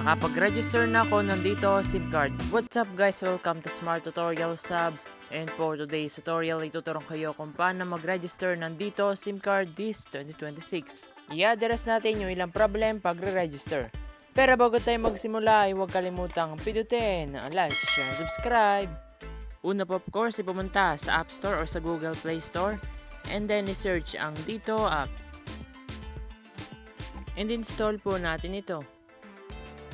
Nakapag-register na ako nandito SIM card. What's up guys? Welcome to Smart Tutorial Sub. And for today's tutorial, ituturong kayo kung paano mag-register nandito SIM card this 2026. I-address natin yung ilang problem pag-register. Pero bago tayo magsimula ay huwag kalimutang pindutin ang like, share, and subscribe. Una po of course, ipumunta sa App Store or sa Google Play Store. And then i-search ang Dito app. And install po natin ito.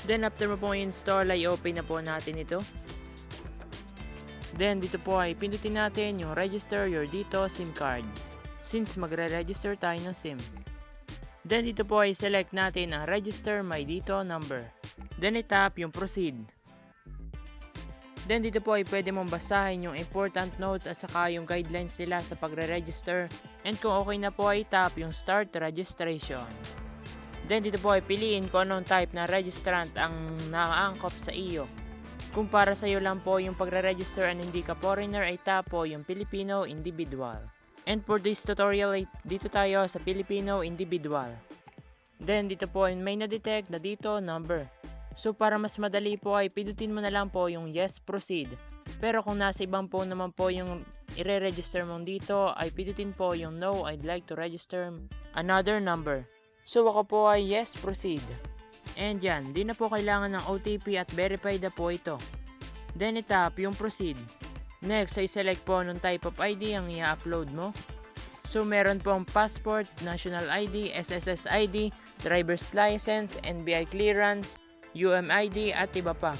Then after mo pong install ay open na po natin ito. Then dito po ay pindutin natin yung register your Dito SIM card. Since magre-register tayo ng SIM. Then dito po ay select natin ang register my Dito number. Then i-tap yung proceed. Then dito po ay pwede mong basahin yung important notes at saka yung guidelines nila sa pagre-register. And kung okay na po ay tap yung start registration. Then dito po ay piliin kung anong type na registrant ang nakaangkop sa iyo. Kung para sa iyo lang po yung pagre-register and hindi ka foreigner ay tap po yung Filipino individual. And for this tutorial ay dito tayo sa Filipino individual. Then dito po ay may na-detect na Dito number. So para mas madali po ay pindutin mo na lang po yung yes proceed. Pero kung nasa ibang po naman po yung ire-register mong dito ay pindutin po yung no I'd like to register another number. So ako po ay yes proceed. And yan, di na po kailangan ng OTP at verified na po ito. Then itap yung proceed. Next ay select po ng type of ID ang i-upload mo. So meron pong passport, national ID, SSS ID, driver's license, NBI clearance, UMID at iba pa.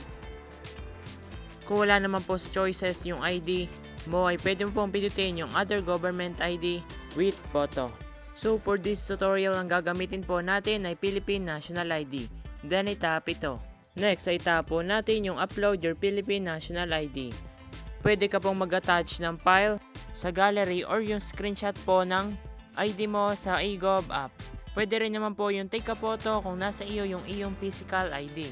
Kung wala naman po sa choices yung ID mo ay pwede mo pong pindutin yung other government ID with photo. So for this tutorial ang gagamitin po natin ay Philippine National ID. Then itap ito. Next ay tap po natin yung upload your Philippine National ID. Pwede ka pong mag-attach ng file sa gallery or yung screenshot po ng ID mo sa eGov app. Pwede rin naman po yung take a photo kung nasa iyo yung iyong physical ID.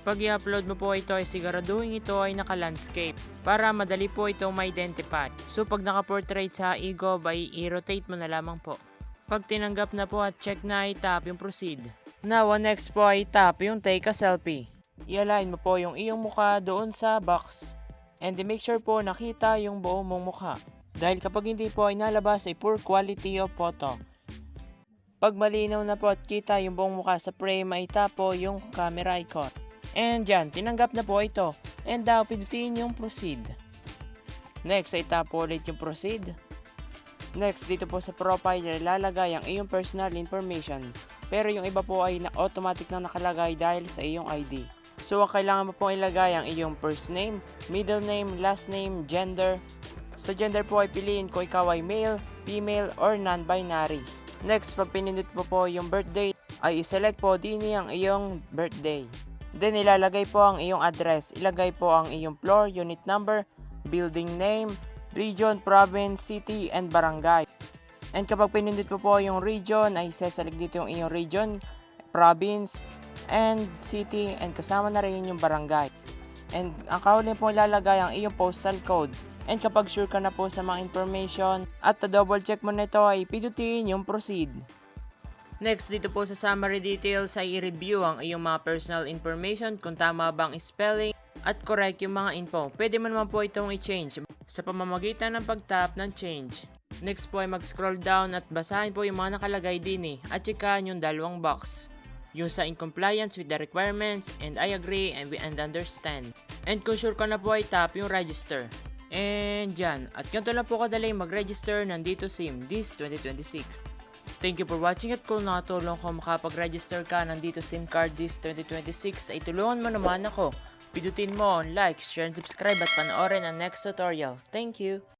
Pag i-upload mo po ito ay siguraduhin ito ay naka-landscape para madali po itong ma-identify. So pag naka-portrait sa eGov ay i-rotate mo na lamang po. Pag tinanggap na po at check na, i-tap yung proceed. Now, next po ay tap yung take a selfie. I-align mo po yung iyong mukha doon sa box. And make sure po nakita yung buong mong mukha. Dahil kapag hindi po ay nalabas ay poor quality of photo. Pag malinaw na po at kita yung buong mukha sa frame, ay tap po yung camera icon. And dyan, tinanggap na po ito. And now, pindutin yung proceed. Next ay tap po ulit yung proceed. Next, dito po sa profile, ilalagay ang iyong personal information. Pero yung iba po ay automatic na nakalagay dahil sa iyong ID. So, ang kailangan mo pong ilagay ang iyong first name, middle name, last name, gender. Sa gender po ay piliin kung ikaw ay male, female, or non-binary. Next, pag pinindot mo po yung birthday, ay iselect po din ang iyong birthday. Then, ilalagay po ang iyong address. Ilagay po ang iyong floor, unit number, building name, region, province, city, and barangay. And kapag pinindot mo po yung region, ay seselect dito yung iyong region, province, and city, and kasama na rin yung barangay. And ang kahuli po ilalagay ang iyong postal code. And kapag sure ka na po sa mga information at double check mo na ito ay pindutin yung proceed. Next, dito po sa summary details ay i-review ang iyong mga personal information kung tama bang spelling at correct yung mga info. Pwede mo naman po itong i-change sa pamamagitan ng pag-tap ng change. Next po ay mag-scroll down at basahin po yung mga nakalagay din at checkan yung dalawang box. Yung sa in compliance with the requirements and I agree and understand. And kung sure ka na po ay tap yung register. And dyan. At ganito lang po kadali mag-register ng Dito SIM this 2026. Thank you for watching at kung nakatulong ko makapag-register ka ng Dito SIM card this 2026 ay tulungan mo naman ako. Pindutin mo ang like, share, and subscribe at panoorin ang next tutorial. Thank you!